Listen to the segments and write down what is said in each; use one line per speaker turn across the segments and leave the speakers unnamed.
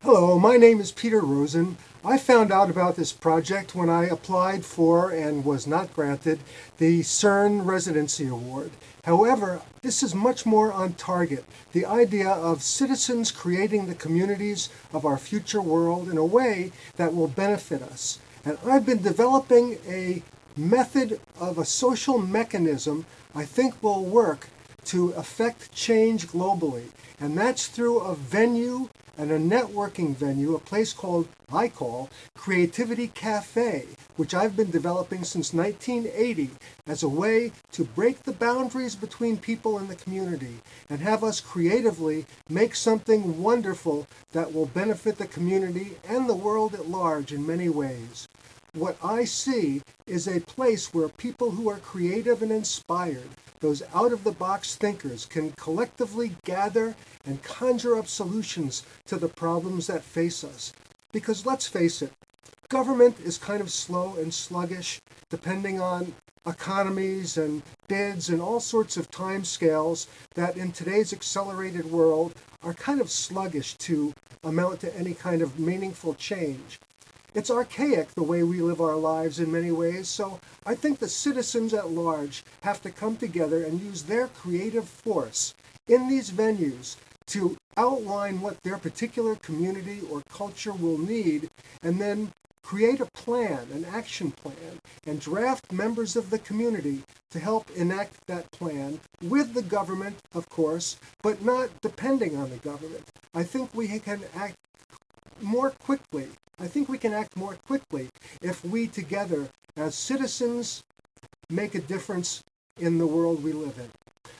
Hello, my name is Peter Rosen. I found out about this project when I applied for and was not granted the CERN Residency Award. However, this is much more on target. The idea of citizens creating the communities of our future world in a way that will benefit us. And I've been developing a method of a social mechanism I think will work to affect change globally. And that's through a venue and a networking venue, a place I call Creativity Cafe, which I've been developing since 1980 as a way to break the boundaries between people in the community and have us creatively make something wonderful that will benefit the community and the world at large in many ways. What I see is a place where people who are creative and inspired, those out-of-the-box thinkers, can collectively gather and conjure up solutions to the problems that face us. Because let's face it, government is kind of slow and sluggish, depending on economies and bids and all sorts of time scales that in today's accelerated world are kind of sluggish to amount to any kind of meaningful change. It's archaic the way we live our lives in many ways, so I think the citizens at large have to come together and use their creative force in these venues to outline what their particular community or culture will need, and then create a plan, an action plan, and draft members of the community to help enact that plan with the government, of course, but not depending on the government. I think we can act more quickly. I think we can act more quickly if we together as citizens make a difference in the world we live in.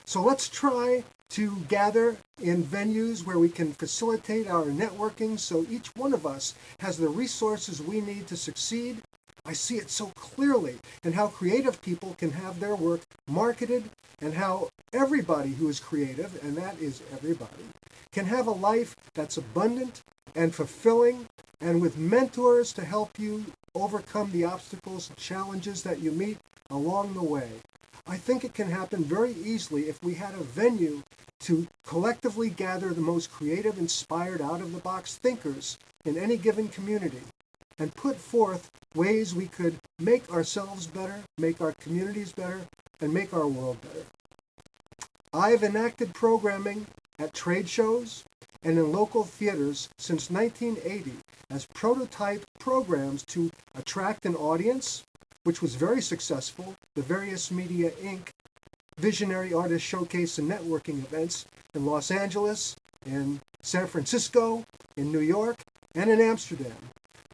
So let's try to gather in venues where we can facilitate our networking so each one of us has the resources we need to succeed. I see it so clearly in how creative people can have their work marketed and how everybody who is creative, and that is everybody, can have a life that's abundant and fulfilling, and with mentors to help you overcome the obstacles and challenges that you meet along the way. I think it can happen very easily if we had a venue to collectively gather the most creative, inspired, out-of-the-box thinkers in any given community and put forth ways we could make ourselves better, make our communities better, and make our world better. I've enacted programming at trade shows and in local theaters since 1980 as prototype programs to attract an audience, which was very successful, the Various Media Inc. Visionary Artist Showcase and Networking events in Los Angeles, in San Francisco, in New York, and in Amsterdam.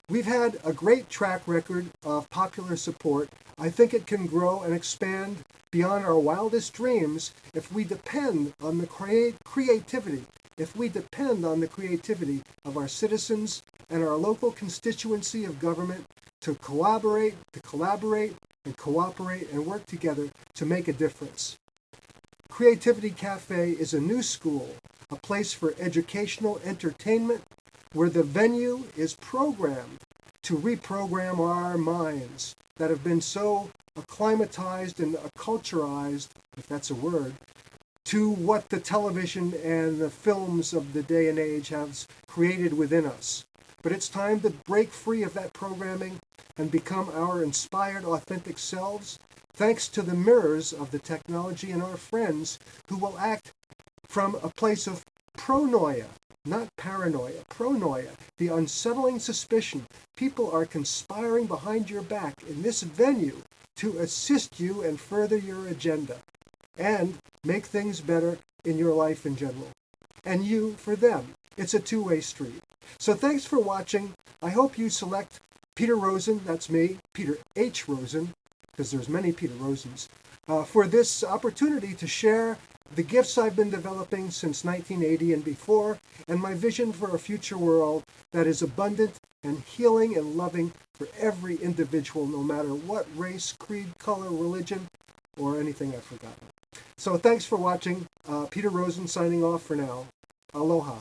We've had a great track record of popular support. I think it can grow and expand beyond our wildest dreams if we depend on the creativity of our citizens and our local constituency of government to collaborate, and cooperate and work together to make a difference. Creativity Cafe is a new school, a place for educational entertainment where the venue is programmed to reprogram our minds that have been so acclimatized and acculturized, if that's a word, to what the television and the films of the day and age have created within us. But it's time to break free of that programming and become our inspired, authentic selves, thanks to the mirrors of the technology and our friends who will act from a place of pronoia, not paranoia, pronoia, the unsettling suspicion people are conspiring behind your back in this venue to assist you and further your agenda and make things better in your life in general. And you for them. It's a two-way street. So thanks for watching. I hope you select Peter Rosen, that's me, Peter H. Rosen, because there's many Peter Rosens, for this opportunity to share the gifts I've been developing since 1980 and before, and my vision for a future world that is abundant and healing and loving for every individual, no matter what race, creed, color, religion, or anything I've forgotten. So thanks for watching. Peter Rosen signing off for now. Aloha.